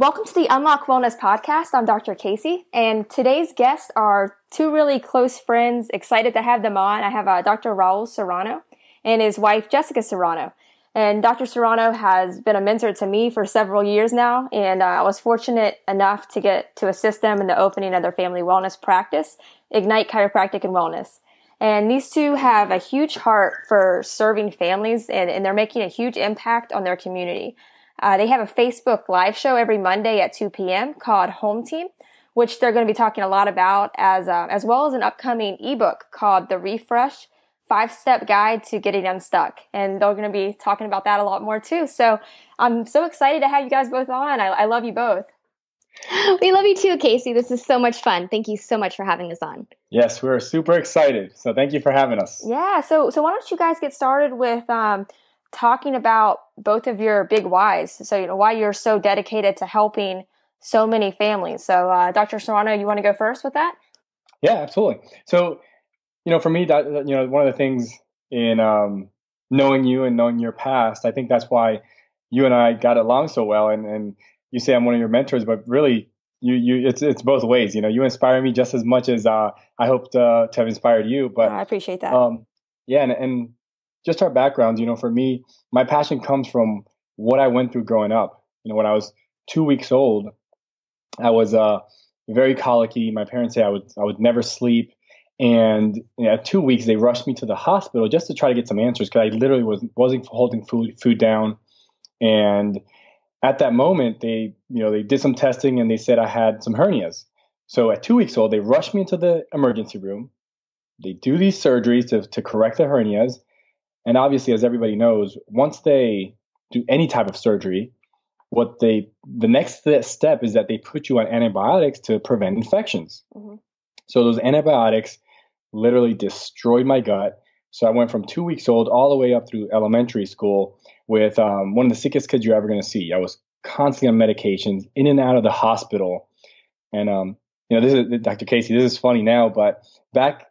Welcome to the Unlock Wellness Podcast. I'm Dr. Casey, and today's guests are two really close friends. Excited to have them on. I have Dr. Raul Serrano and his wife, Jessica Serrano. And Dr. Serrano has been a mentor to me for several years now, and I was fortunate enough to get to assist them in the opening of their family wellness practice, Ignite Chiropractic and Wellness. And these two have a huge heart for serving families, and they're making a huge impact on their community. They have a Facebook live show every Monday at 2 p.m. called Home Team, which they're going to be talking a lot about, as well as an upcoming ebook called The Refresh 5-Step Guide to Getting Unstuck. And they're going to be talking about that a lot more too. So I'm so excited to have you guys both on. I love you both. We love you too, Casey. This is so much fun. Thank you so much for having us on. Yes, we're super excited. So thank you for having us. Yeah. So why don't you guys get started with talking about both of your big whys. So, why you're so dedicated to helping so many families. So, Dr. Serrano, you want to go first with that? Yeah, absolutely. So, for me, one of the things in knowing you and knowing your past, I think that's why you and I got along so well. And you say I'm one of your mentors, but really, it's both ways. You inspire me just as much as I hope to have inspired you. But I appreciate that. Yeah, and just our backgrounds, for me, my passion comes from what I went through growing up. When I was 2 weeks old, I was very colicky. My parents say I would never sleep. And at 2 weeks, they rushed me to the hospital just to try to get some answers because I literally wasn't holding food down. And at that moment, they did some testing and they said I had some hernias. So at 2 weeks old, they rushed me into the emergency room. They do these surgeries to correct the hernias. And obviously, as everybody knows, once they do any type of surgery, the next step is that they put you on antibiotics to prevent infections. Mm-hmm. So those antibiotics literally destroyed my gut. So I went from 2 weeks old all the way up through elementary school with one of the sickest kids you're ever going to see. I was constantly on medications, in and out of the hospital. And this is Dr. Casey. This is funny now, but back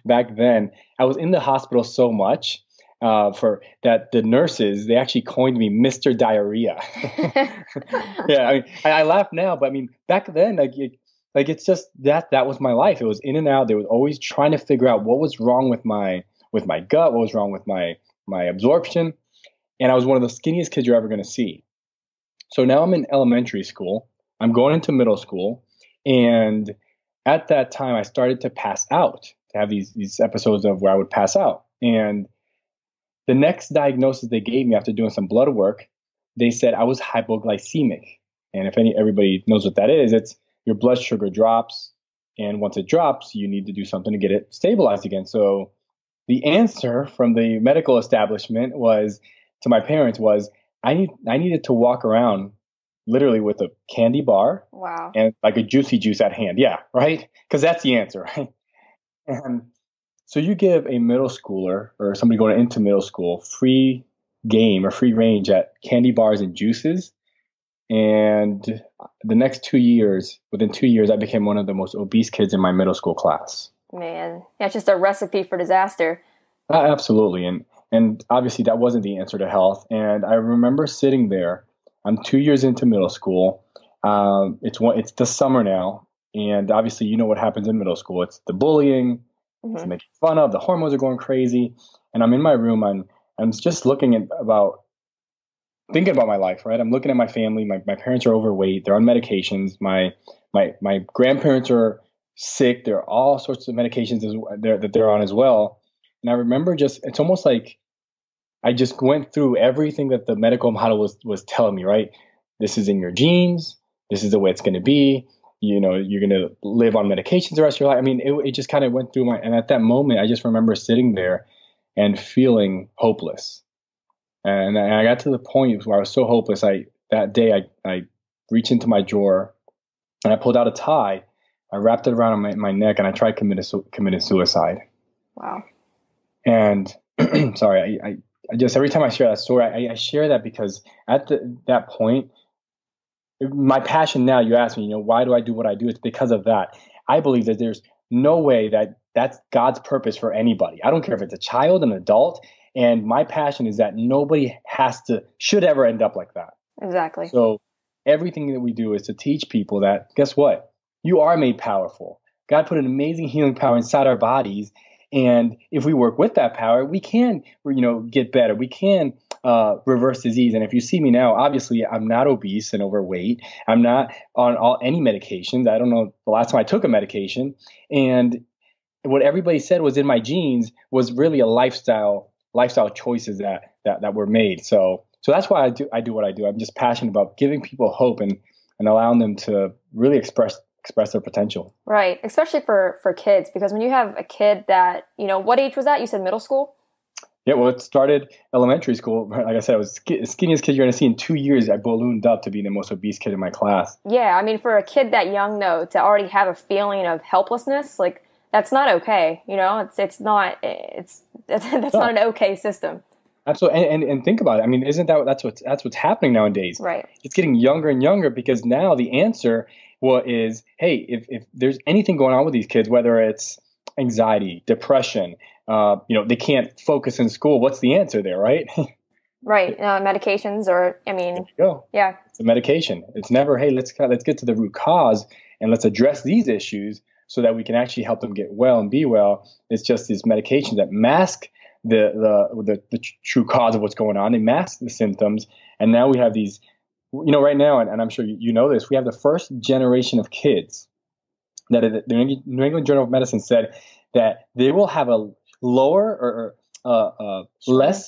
then, I was in the hospital so much. For that, the nurses, they actually coined me Mr. Diarrhea. Yeah, I laugh now, but back then, it's just that was my life. It was in and out. They was always trying to figure out what was wrong with my gut, what was wrong with my absorption, and I was one of the skinniest kids you're ever going to see. So now I'm in elementary school. I'm going into middle school, and at that time, I started to pass out. To have these episodes of where I would pass out, and the next diagnosis they gave me after doing some blood work, they said I was hypoglycemic. And if everybody knows what that is, it's your blood sugar drops. And once it drops, you need to do something to get it stabilized again. So the answer from the medical establishment to my parents was I needed to walk around literally with a candy bar. Wow. And like a juicy juice at hand. Yeah, right? Because that's the answer, right? And so you give a middle schooler or somebody going into middle school free game or free range at candy bars and juices. And the next 2 years, within 2 years, I became one of the most obese kids in my middle school class. Man, that's just a recipe for disaster. Absolutely. And obviously that wasn't the answer to health. And I remember sitting there. I'm 2 years into middle school. It's the summer now. And obviously, what happens in middle school. It's the bullying. It's making fun of, the hormones are going crazy, and I'm in my room. I'm just thinking about my life, right? I'm looking at my family. My parents are overweight. They're on medications. My grandparents are sick. There are all sorts of medications that they're on as well. And I remember it's almost like I just went through everything that the medical model was telling me, right? This is in your genes. This is the way it's going to be. You're going to live on medications the rest of your life. It just kind of went through and at that moment, I just remember sitting there and feeling hopeless. And I got to the point where I was so hopeless. That day I reached into my drawer and I pulled out a tie. I wrapped it around my neck and I tried committing suicide. Wow. And sorry, I just, every time I share that story, I share that because at that point, my passion now, you ask me, why do I do what I do? It's because of that. I believe that there's no way that's God's purpose for anybody. I don't care if it's a child, an adult. And my passion is that nobody should ever end up like that. Exactly. So everything that we do is to teach people that, guess what? You are made powerful. God put an amazing healing power inside our bodies. And if we work with that power, we can, get better. We can reverse disease. And if you see me now, obviously I'm not obese and overweight. I'm not on any medications. I don't know the last time I took a medication. And what everybody said was in my genes was really a lifestyle choices that were made. So that's why I do what I do. I'm just passionate about giving people hope and allowing them to really express their potential. Right. Especially for kids, because when you have a kid that, what age was that? You said middle school? Yeah, well, it started elementary school. Like I said, I was the skinniest kid you're going to see in 2 years. I ballooned up to be the most obese kid in my class. Yeah. I mean, for a kid that young, though, to already have a feeling of helplessness, like, that's not okay. That's not an okay system. Absolutely. And think about it. I mean, isn't that's what's happening nowadays? Right. It's getting younger and younger because now the answer is, hey, if there's anything going on with these kids, whether it's anxiety, depression, they can't focus in school. What's the answer there, right? Right. Medications there you go. Yeah. It's a medication. It's never, hey, let's get to the root cause and let's address these issues so that we can actually help them get well and be well. It's just these medications that mask the true cause of what's going on. They mask the symptoms. And now we have these, right now, and I'm sure you know this, we have the first generation of kids that the New England Journal of Medicine said that they will have a lower or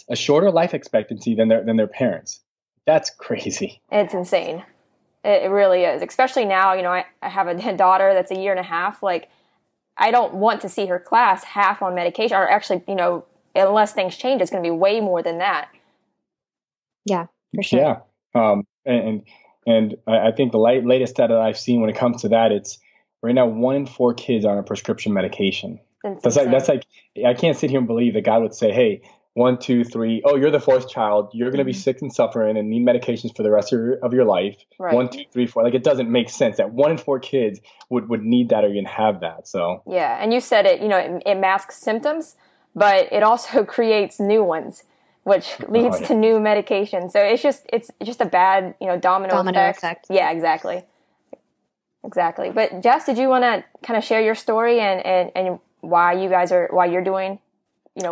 a shorter life expectancy than their parents. That's crazy. It's insane. It really is. Especially now, I have a daughter that's 1.5 years. Like, I don't want to see her class half on medication, or actually, unless things change, it's going to be way more than that. Yeah, for sure. Yeah. And I think the latest data that I've seen when it comes to that, it's right now 1 in 4 kids are on a prescription medication. That's like I can't sit here and believe that God would say, hey, 1, 2, 3, oh, you're the 4th child. You're going to be sick and suffering and need medications for the rest of your life. Right. 1, 2, 3, 4. Like, it doesn't make sense that 1 in 4 kids would need that or even have that. So yeah, and you said it. It masks symptoms, but it also creates new ones, which leads to new medications. So it's just a bad domino effect. Yeah, exactly. But Jess, did you want to kind of share your story and why you're doing what you're doing?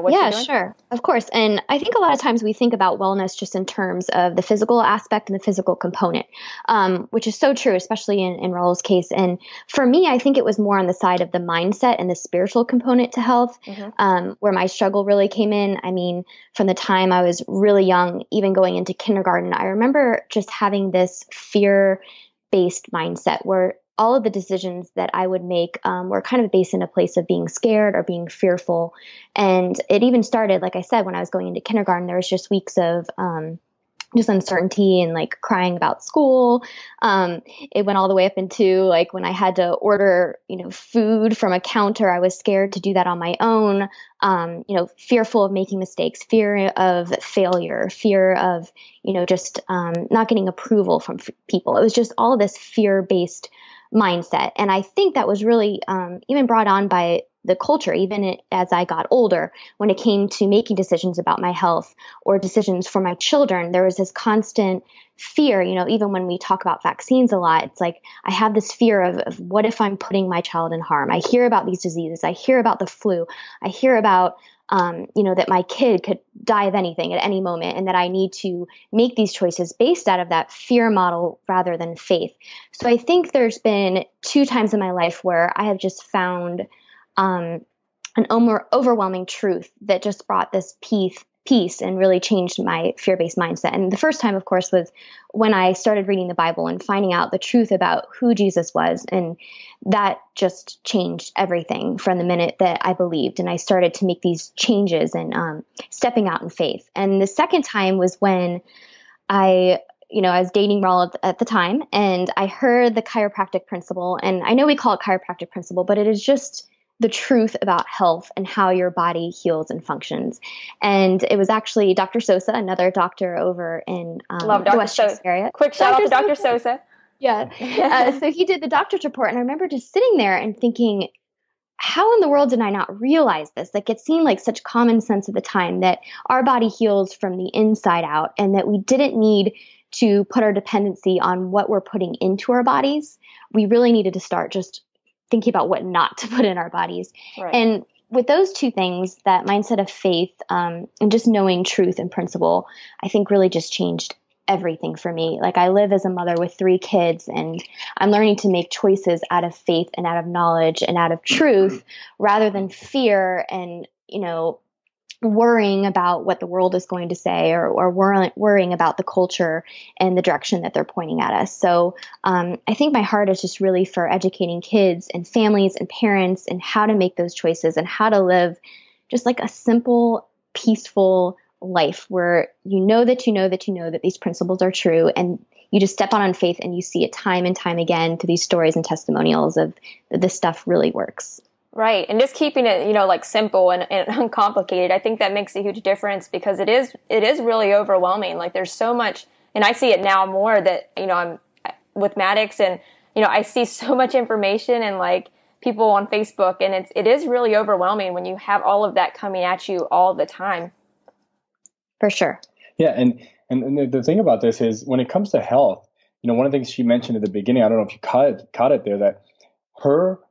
Yeah, sure. Of course. And I think a lot of times we think about wellness just in terms of the physical aspect and the physical component, which is so true, especially in Raul's case. And for me, I think it was more on the side of the mindset and the spiritual component to health, where my struggle really came in. I mean, from the time I was really young, even going into kindergarten, I remember just having this fear-based mindset where all of the decisions that I would make were kind of based in a place of being scared or being fearful. And it even started, like I said, when I was going into kindergarten, there was just weeks of just uncertainty and like crying about school. It went all the way up into like when I had to order, food from a counter, I was scared to do that on my own. Fearful of making mistakes, fear of failure, fear of, just not getting approval from people. It was just all of this fear-based mindset. And I think that was really even brought on by the culture, even as I got older, when it came to making decisions about my health or decisions for my children. There was this constant fear, even when we talk about vaccines a lot, it's like I have this fear of what if I'm putting my child in harm? I hear about these diseases. I hear about the flu. I hear about that my kid could die of anything at any moment, and that I need to make these choices based out of that fear model rather than faith. So I think there's been 2 times in my life where I have just found an overwhelming truth that just brought this peace and really changed my fear-based mindset. And the first time, of course, was when I started reading the Bible and finding out the truth about who Jesus was. And that just changed everything from the minute that I believed. And I started to make these changes and stepping out in faith. And the second time was when I was dating Raul at the time, and I heard the chiropractic principle. And I know we call it chiropractic principle, but it is just the truth about health and how your body heals and functions. And it was actually Dr. Sosa, another doctor over in the West Coast area. Quick shout out to Dr. Sosa. Yeah. So he did the doctor's report, and I remember just sitting there and thinking, how in the world did I not realize this? Like, it seemed like such common sense at the time that our body heals from the inside out, and that we didn't need to put our dependency on what we're putting into our bodies, we really needed to start just thinking about what not to put in our bodies. Right. And with those two things, that mindset of faith and just knowing truth and principle, I think really just changed everything for me. Like, I live as a mother with 3 kids, and I'm learning to make choices out of faith and out of knowledge and out of truth rather than fear and, worrying about what the world is going to say, or worrying about the culture and the direction that they're pointing at us. So I think my heart is just really for educating kids and families and parents and how to make those choices and how to live just like a simple, peaceful life where you know that these principles are true, and you just step on faith and you see it time and time again through these stories and testimonials of that this stuff really works. Right. And just keeping it, like simple and uncomplicated, I think that makes a huge difference, because it is really overwhelming. Like, there's so much, and I see it now more that, I'm with Maddox, and, I see so much information and like people on Facebook, and it is really overwhelming when you have all of that coming at you all the time. For sure. Yeah. And the thing about this is, when it comes to health, one of the things she mentioned at the beginning, I don't know if you caught it there, that her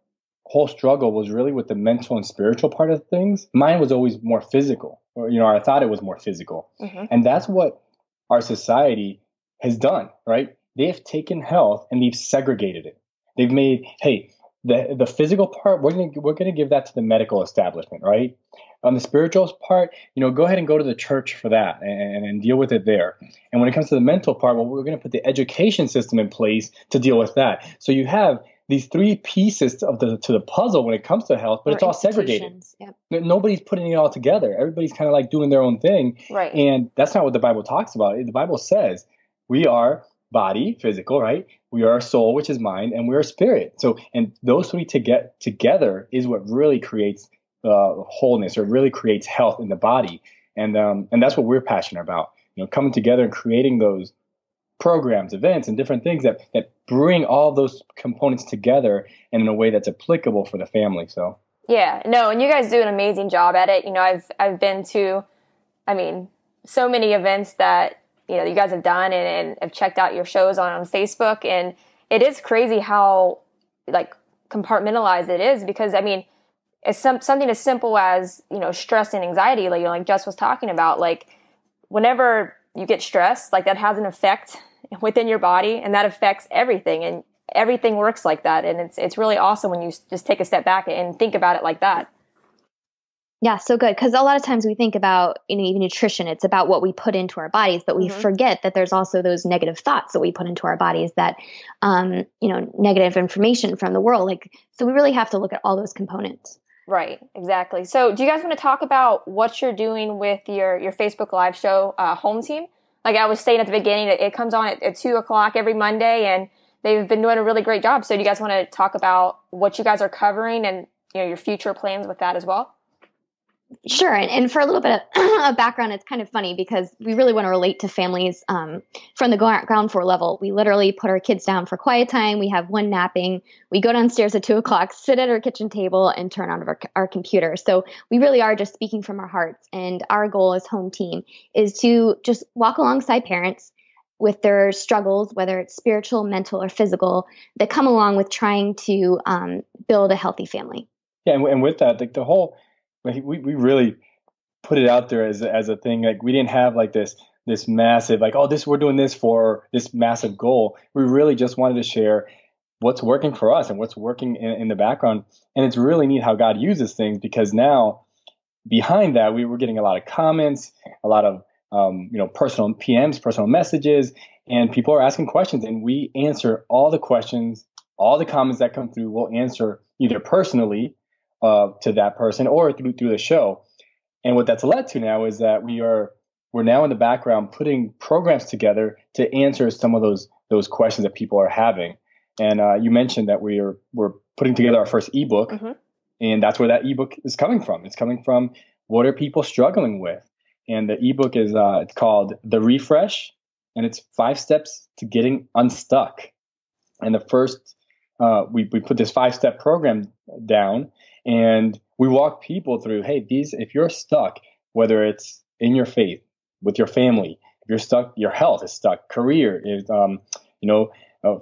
whole struggle was really with the mental and spiritual part of things. Mine was always more physical, or, I thought it was more physical. Mm-hmm. And that's what our society has done, right? They have taken health and they've segregated it. They've made, hey, the physical part, we're gonna give that to the medical establishment, right? On the spiritual part, go ahead and go to the church for that and deal with it there. And when it comes to the mental part, well, we're going to put the education system in place to deal with that. So you have these 3 pieces to the puzzle when it comes to health, but it's all segregated. Yep. Nobody's putting it all together. Everybody's kind of like doing their own thing. Right. And that's not what the Bible talks about. The Bible says we are body, physical, right? We are soul, which is mind, and we are spirit. So, and those 3 to get together is what really creates wholeness, or really creates health in the body. And that's what we're passionate about, coming together and creating those programs, events, and different things that bring all those components together and in a way that's applicable for the family. So yeah, no, and you guys do an amazing job at it. I've been to, so many events that you guys have done, and have checked out your shows on Facebook, and it is crazy how like compartmentalized it is, because it's something as simple as stress and anxiety, like Jess was talking about. Like, whenever you get stressed, like, that has an effect within your body, and that affects everything, and everything works like that. And it's really awesome when you just take a step back and think about it like that. Yeah, so good. Because a lot of times we think about, even nutrition, it's about what we put into our bodies, but we forget that there's also those negative thoughts that we put into our bodies, that, negative information from the world. Like, so we really have to look at all those components. Right, exactly. So do you guys want to talk about what you're doing with your Facebook Live show, Home Team? Like I was saying at the beginning, it comes on at 2:00 every Monday, and they've been doing a really great job. So do you guys want to talk about what you guys are covering and your future plans with that as well? Sure. And for a little bit of background, it's kind of funny because we really want to relate to families from the ground floor level. We literally put our kids down for quiet time. We have one napping. We go downstairs at 2:00, sit at our kitchen table, and turn on our computer. So we really are just speaking from our hearts. And our goal as Home Team is to just walk alongside parents with their struggles, whether it's spiritual, mental, or physical, that come along with trying to build a healthy family. Yeah, and with that, like the whole, we really put it out there as a thing. Like we didn't have like this massive, like, oh, we're doing this for this massive goal. We really just wanted to share what's working for us and what's working in the background. And it's really neat how God uses things, because now behind that, we were getting a lot of comments, a lot of personal PMs, personal messages, and people are asking questions, and we answer all the questions, all the comments that come through. We'll answer either personally to that person or through the show. And what that's led to now is that we're now in the background putting programs together to answer some of those questions that people are having. And you mentioned that we're putting together our first ebook, and that's where that ebook is coming from. It's coming from what are people struggling with. And the ebook is it's called The Refresh, and it's 5 steps to getting unstuck. And the first we put this 5-step program down, and we walk people through, hey, if you're stuck, whether it's in your faith, with your family, If you're stuck, your health is stuck, career is,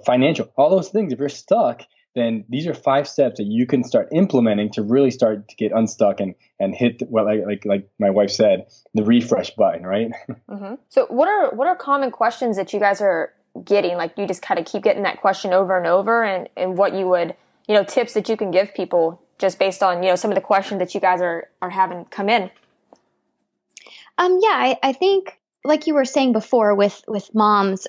financial, all those things. If you're stuck, then these are 5 steps that you can start implementing to really start to get unstuck and hit like my wife said, the refresh button, right? Mm-hmm. So what are common questions that you guys are getting? Like you just kind of keep getting that question over and over, and what you would, tips that you can give people just based on, some of the questions that you guys are having come in. I think like you were saying before with moms,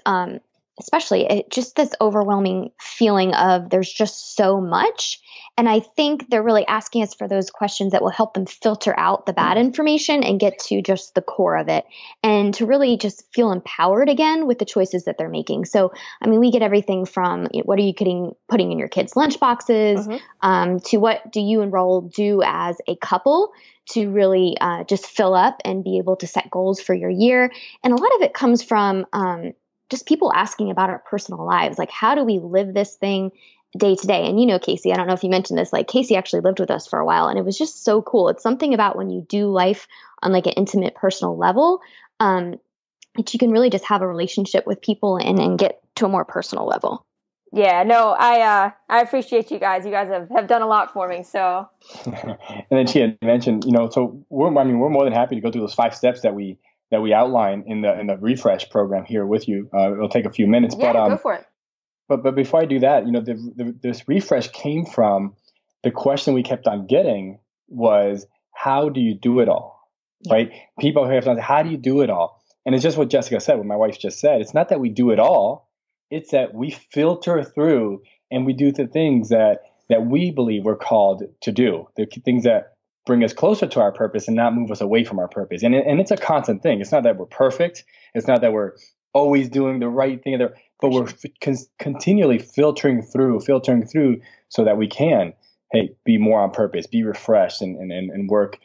especially just this overwhelming feeling of there's just so much. And I think they're really asking us for those questions that will help them filter out the bad information and get to just the core of it and to really just feel empowered again with the choices that they're making. So, I mean, we get everything from what are you putting in your kids' lunch boxes, to what do you and Raul do as a couple to really just fill up and be able to set goals for your year. And a lot of it comes from just people asking about our personal lives. Like, how do we live this thing day to day? And Casey, I don't know if you mentioned this, like Casey actually lived with us for a while and it was just so cool. It's something about when you do life on like an intimate personal level, that you can really just have a relationship with people and get to a more personal level. Yeah, no, I appreciate you guys. You guys have done a lot for me. So, and then she had mentioned, so we're more than happy to go through those 5 steps that we outline in the refresh program here with you. It'll take a few minutes, but go for it. But before I do that, this refresh came from the question we kept on getting was, how do you do it all? Yeah. Right? People have to say, how do you do it all? And it's just what Jessica said, what my wife just said. It's not that we do it all. It's that we filter through and we do the things that we believe we're called to do, the things that bring us closer to our purpose and not move us away from our purpose. And it's a constant thing. It's not that we're perfect. It's not that we're always doing the right thing, but we're continually filtering through so that we can, be more on purpose, be refreshed and work,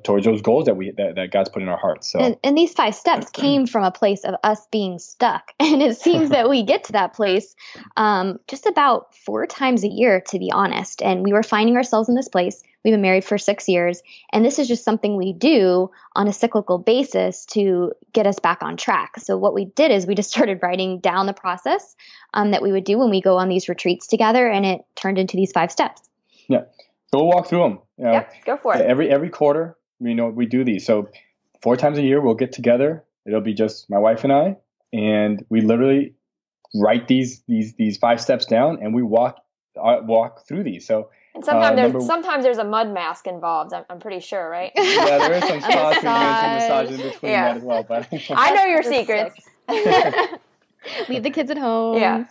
towards those goals that God's put in our hearts. So, and these 5 steps came from a place of us being stuck. And it seems that we get to that place just about 4 times a year, to be honest. And we were finding ourselves in this place. We've been married for 6 years. And this is just something we do on a cyclical basis to get us back on track. So what we did is we just started writing down the process that we would do when we go on these retreats together. And it turned into these 5 steps. Yeah. So we'll walk through them. Yep, go for it. Every quarter, we do these. So 4 times a year, we'll get together. It'll be just my wife and I, and we literally write these 5 steps down, and we walk through these. So, and sometimes there's a mud mask involved. I'm pretty sure, right? Yeah, there is some sauce and massage in between that as well. But I know your secrets. Leave the kids at home. Yeah.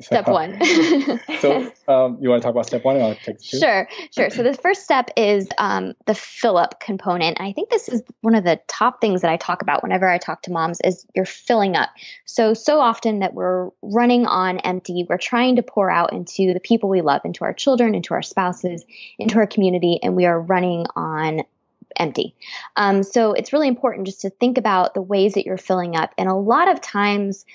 Step 1. So you want to talk about step 1 and I'll take 2? Sure. So the first step is the fill up component. I think this is one of the top things that I talk about whenever I talk to moms is you're filling up. So often that we're running on empty, we're trying to pour out into the people we love, into our children, into our spouses, into our community, and we are running on empty. So it's really important just to think about the ways that you're filling up. And a lot of times,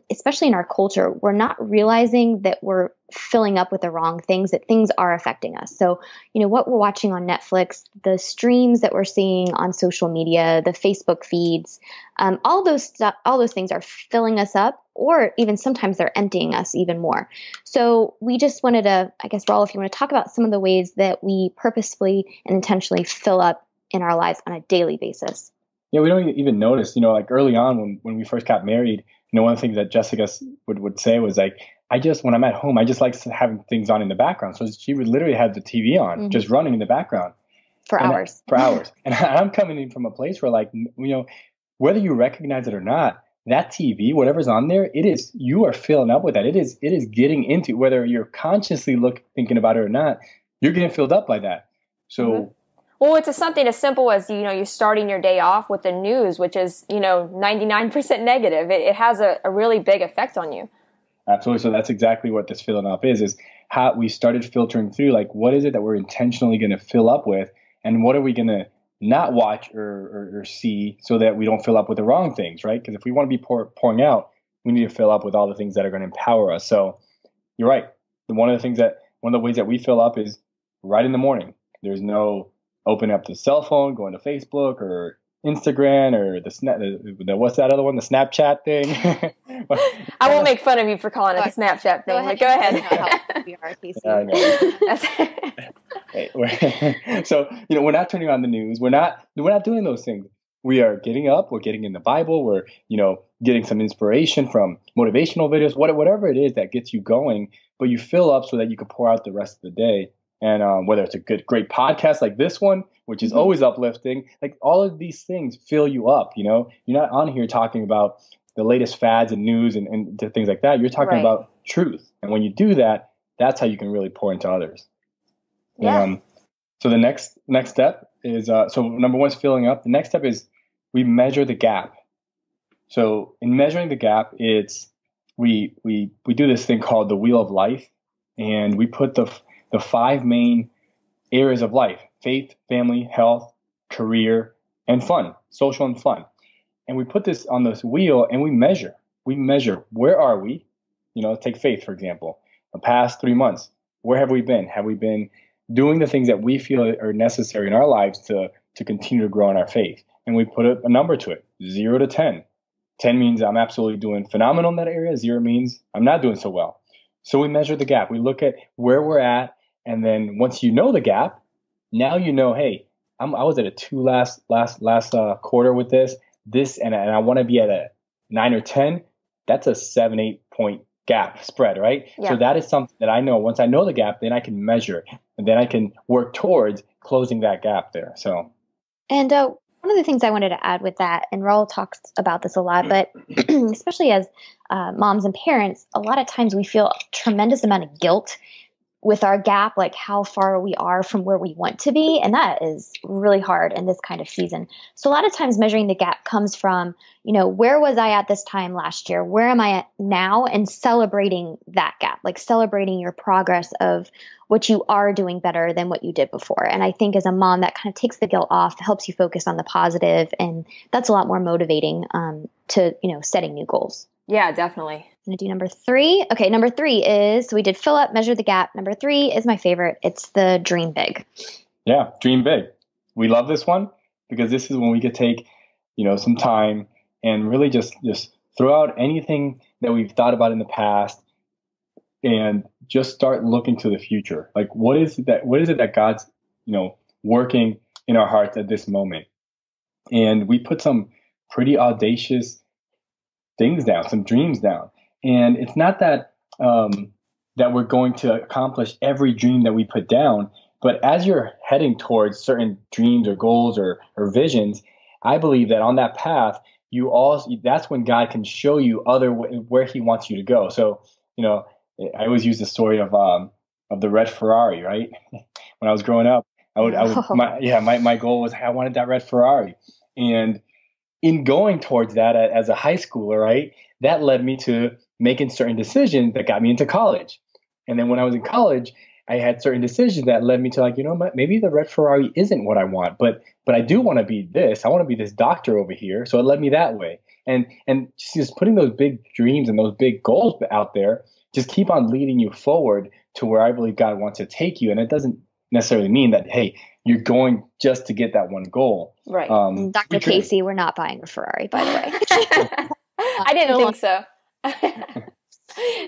especially in our culture, we're not realizing that we're filling up with the wrong things, that things are affecting us. So, what we're watching on Netflix, the streams that we're seeing on social media, the Facebook feeds, all those things are filling us up, or even sometimes they're emptying us even more. So we just wanted to, I guess, Raul, if you want to talk about some of the ways that we purposefully and intentionally fill up in our lives on a daily basis. Yeah, we don't even notice, like early on when we first got married, one of the things that Jessica would say was like, when I'm at home, I just like having things on in the background. So she would literally have the TV on, just running in the background. For hours. And I'm coming in from a place where whether you recognize it or not, that TV, whatever's on there, you are filling up with that. It is getting into, whether you're consciously thinking about it or not, you're getting filled up by that. So, well, it's something as simple as, you're starting your day off with the news, which is, 99% negative. It has a really big effect on you. Absolutely. So that's exactly what this filling up is how we started filtering through, what is it that we're intentionally going to fill up with, and what are we going to not watch or see so that we don't fill up with the wrong things, right? Because if we want to be pouring out, we need to fill up with all the things that are going to empower us. So you're right. One of the ways that we fill up is right in the morning. There's no open up the cell phone, going to Facebook or Instagram or what's that other one? The Snapchat thing. I won't make fun of you for calling it the Snapchat thing, but go ahead. How we are, Casey. I know. Hey, so we're not turning on the news. We're not doing those things. We are getting up. We're getting in the Bible. We're getting some inspiration from motivational videos, whatever it is that gets you going. But you fill up so that you can pour out the rest of the day. And whether it's a great podcast like this one, which is always uplifting, like all of these things fill you up. You're not on here talking about the latest fads and news and things like that. You're talking about truth. And when you do that, that's how you can really pour into others. Yeah. So the next step is, so number one is filling up. The next step is we measure the gap. So in measuring the gap, it's, we do this thing called the wheel of life, and we put the 5 main areas of life: faith, family, health, career, and fun, social and fun. And we put this on this wheel and we measure. Where are we? Take faith, for example. The past 3 months, where have we been? Have we been doing the things that we feel are necessary in our lives to continue to grow in our faith? And we put a number to it, 0 to 10. 10 means I'm absolutely doing phenomenal in that area. 0 means I'm not doing so well. So we measure the gap. We look at where we're at. And then once you know the gap, now hey, I was at a 2 last quarter with this, and I want to be at a 9 or 10. That's a 7-8 point gap spread, right? Yeah. So that is something that I know. Once I know the gap, then I can measure, and then I can work towards closing that gap there. So, and one of the things I wanted to add with that, and Raul talks about this a lot, but especially as moms and parents, a lot of times we feel a tremendous amount of guilt with our gap, like how far we are from where we want to be. And that is really hard in this kind of season. So a lot of times measuring the gap comes from, where was I at this time last year? Where am I at now? And celebrating that gap, like celebrating your progress of what you are doing better than what you did before. And I think as a mom, that kind of takes the guilt off, helps you focus on the positive, and that's a lot more motivating to, setting new goals. Yeah, definitely. I'm going to do number 3. Okay, number 3 is, so we did fill up, measure the gap. Number 3 is my favorite. It's the dream big. Yeah, dream big. We love this one because this is when we could take, some time and really just throw out anything that we've thought about in the past and just start looking to the future. Like, what is it that God's, working in our hearts at this moment? And we put some pretty audacious things down, some dreams down. And it's not that that we're going to accomplish every dream that we put down, but as you're heading towards certain dreams or goals or visions, I believe that on that path, that's when God can show you where He wants you to go. So, I always use the story of the red Ferrari, right? When I was growing up, my goal was I wanted that red Ferrari, and in going towards that as a high schooler, right, that led me to making certain decisions that got me into college. And then when I was in college, I had certain decisions that led me to maybe the red Ferrari isn't what I want, but I do want to be this. I want to be this doctor over here. So it led me that way. And just putting those big dreams and those big goals out there just keep on leading you forward to where I believe God wants to take you. And it doesn't necessarily mean that, hey, you're going just to get that one goal. Right. Dr. Casey, we're not buying a Ferrari, by the way. I didn't think so.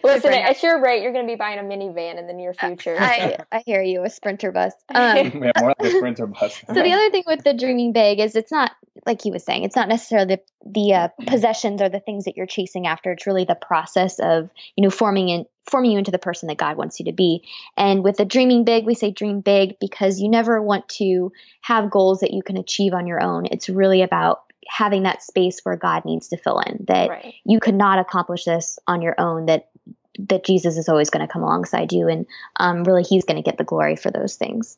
Listen, at your rate, you're going to be buying a minivan in the near future. I hear you, a Sprinter bus. Yeah, more like a Sprinter bus. So the other thing with the dreaming big is it's not, like he was saying, it's not necessarily the possessions or the things that you're chasing after. It's really the process of, forming you into the person that God wants you to be. And with the dreaming big, we say dream big because you never want to have goals that you can achieve on your own. It's really about having that space where God needs to fill in, that you could not accomplish this on your own, that Jesus is always going to come alongside you. And really, He's going to get the glory for those things.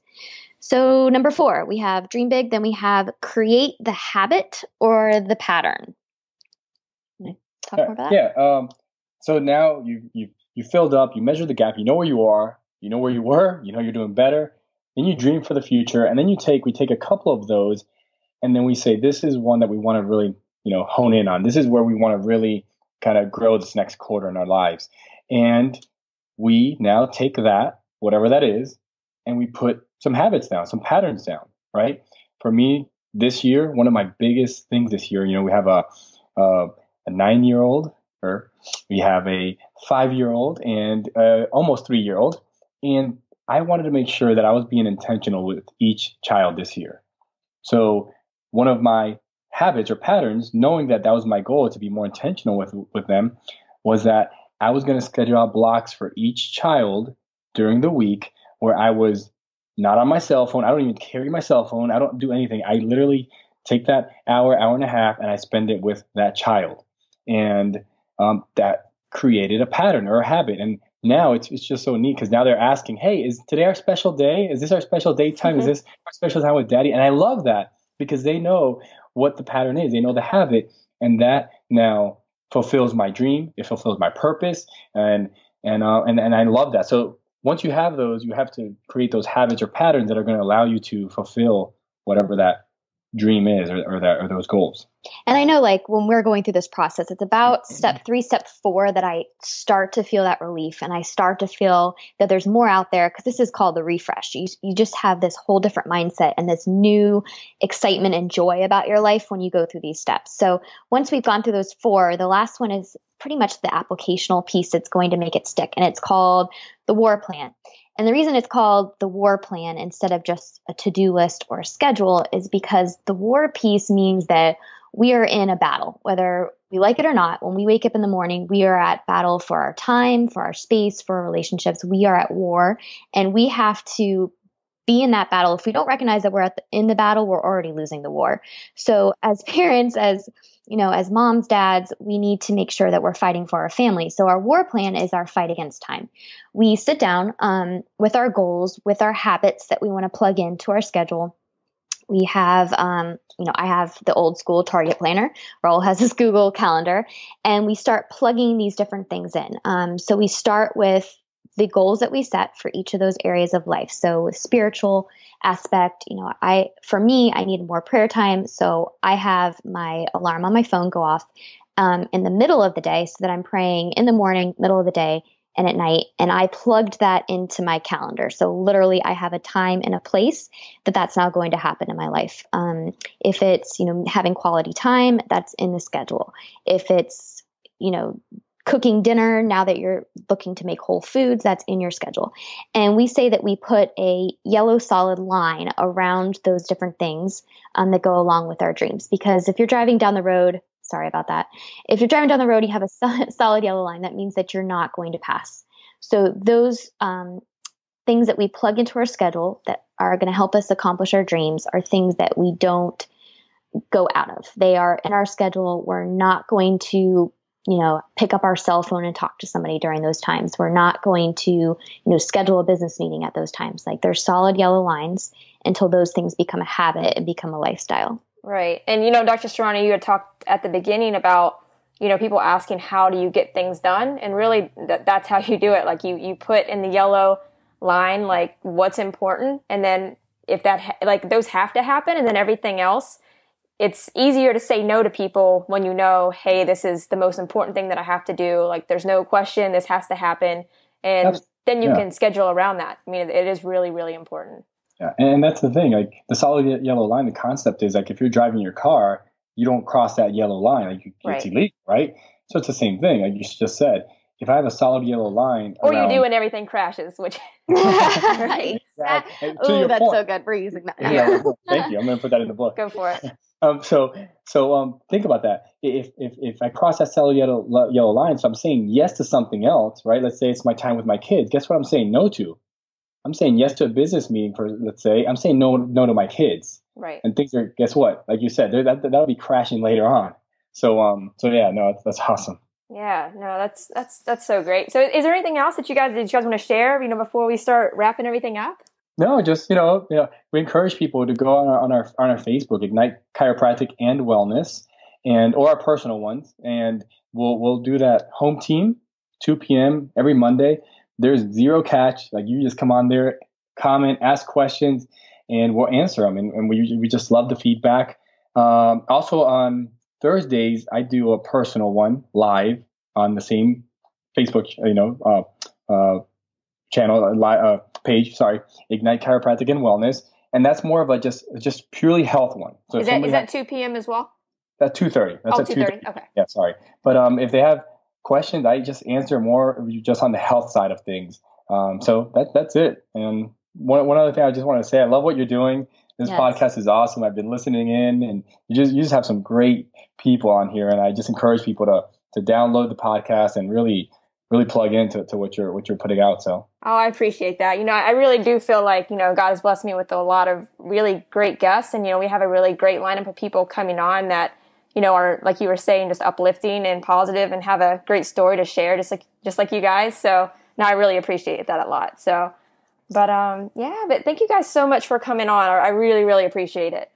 So number 4, we have dream big. Then we have create the habit or the pattern. Can I talk more about that? Yeah. So now you filled up, you measure the gap, you know where you are, you know where you were, you're doing better. Then you dream for the future. And then we take a couple of those, and then we say, this is one that we want to really, hone in on. This is where we want to really kind of grow this next quarter in our lives. And we now take that, whatever that is, and we put some habits down, some patterns down, right? For me, this year, one of my biggest things this year, we have a 9-year-old, or we have a 5-year-old and almost 3-year-old. And I wanted to make sure that I was being intentional with each child this year. So one of my habits or patterns, knowing that that was my goal, to be more intentional with them, was that I was going to schedule out blocks for each child during the week where I was not on my cell phone. I don't even carry my cell phone. I don't do anything. I literally take that hour and a half, and I spend it with that child. And that created a pattern or a habit. And now it's just so neat because now they're asking, hey, is today our special day? Is this our special daytime? Is this our special time with daddy? And I love that because they know what the pattern is. They know the habit. And that now fulfills my dream. It fulfills my purpose. And I love that. So once you have those, you have to create those habits or patterns that are going to allow you to fulfill whatever that dream is or those goals. And I know, like, when we're going through this process, it's about step 3, step 4 that I start to feel that relief, and I start to feel that there's more out there, because this is called the refresh. You just have this whole different mindset and this new excitement and joy about your life when you go through these steps. So once we've gone through those 4, the last one is pretty much the applicational piece that's going to make it stick, and it's called the war plan. And the reason it's called the war plan instead of just a to-do list or a schedule is because the war piece means that we are in a battle, whether we like it or not. When we wake up in the morning, we are at battle for our time, for our space, for our relationships. We are at war, and we have to be in that battle. If we don't recognize that we're in the battle, we're already losing the war. So as parents, as moms, dads, we need to make sure that we're fighting for our family. So our war plan is our fight against time. We sit down with our goals, with our habits that we want to plug into our schedule. We have, I have the old school Target planner. Raul has his Google Calendar, and we start plugging these different things in. So we start with the goals that we set for each of those areas of life. So with spiritual aspect, for me, I need more prayer time. So I have my alarm on my phone go off in the middle of the day so that I'm praying in the morning, middle of the day, and at night. And I plugged that into my calendar. So literally I have a time and a place that's now going to happen in my life. If it's, having quality time, that's in the schedule. If it's, cooking dinner, now that you're looking to make whole foods, that's in your schedule. And we say that we put a yellow solid line around those different things that go along with our dreams. Because if you're driving down the road, sorry about that. If you're driving down the road, you have a solid yellow line. That means that you're not going to pass. So those things that we plug into our schedule that are going to help us accomplish our dreams are things that we don't go out of. They are in our schedule. We're not going to pick up our cell phone and talk to somebody during those times. We're not going to, schedule a business meeting at those times. Like, there's solid yellow lines until those things become a habit and become a lifestyle. Right. And, Dr. Serrano, you had talked at the beginning about, people asking, how do you get things done? And really that's how you do it. Like, you put in the yellow line, like, what's important. And then if that, those have to happen, and then everything else, it's easier to say no to people when hey, this is the most important thing that I have to do. Like, there's no question, this has to happen. And then you can schedule around that. I mean, it is really, really important. Yeah. And that's the thing, like the solid yellow line, the concept is like, if you're driving your car, you don't cross that yellow line. Like, it's illegal, right? So it's the same thing. Like you just said, if I have a solid yellow line or you do and everything crashes, which right. Oh, that's point. So good. We're using that. Yeah, thank you. I'm going to put that in the book. Go for it. So think about that. If I cross that solid yellow line, so I'm saying yes to something else, right? Let's say it's my time with my kids. Guess what I'm saying no to? I'm saying yes to a business meeting for, let's say, I'm saying no to my kids. Right. And things are, guess what? Like you said, that'll be crashing later on. So yeah, no, that's awesome. Yeah, no, that's so great. So is there anything else that you guys want to share, before we start wrapping everything up? No, just, we encourage people to go on our Facebook, Ignite Chiropractic and Wellness, or our personal ones. And we'll do that home team, 2 p.m. every Monday. There's zero catch. Like, you just come on there, comment, ask questions, and we'll answer them. And we just love the feedback. Also on Thursdays, I do a personal one live on the same Facebook, channel, page, Ignite Chiropractic and Wellness. and that's more of a just purely health one. So is that 2 p.m. as well? That's 2:30. That's at 2:30. Okay. Yeah, sorry. But if they have questions, I just answer more just on the health side of things. So that's it. And one other thing I just want to say, I love what you're doing. This podcast is awesome. I've been listening in, and you just have some great people on here, and I just encourage people to download the podcast and really plug into what you're putting out. So I appreciate that. I really do feel like God has blessed me with a lot of really great guests, and we have a really great lineup of people coming on that are, like you were saying, just uplifting and positive and have a great story to share, just like you guys. So I really appreciate that a lot. So. But but thank you guys so much for coming on. I really, really appreciate it.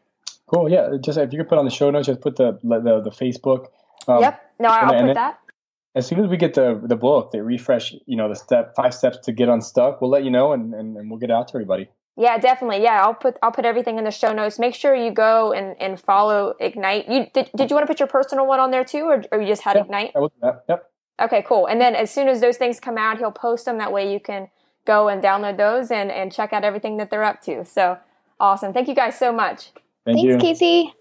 Cool. Yeah. Just if you could put on the show notes, just put the Facebook. Yep. No, I'll put that. As soon as we get the book, they refresh, the 5 steps to get unstuck. We'll let you know, and we'll get it out to everybody. Yeah, definitely. Yeah, I'll put everything in the show notes. Make sure you go and follow Ignite. Did you want to put your personal one on there too, or you just had Ignite? I will do that. Yep. Okay, cool. And then as soon as those things come out, he'll post them. That way you can go and download those and check out everything that they're up to. So awesome. Thank you guys so much. Thanks, Casey.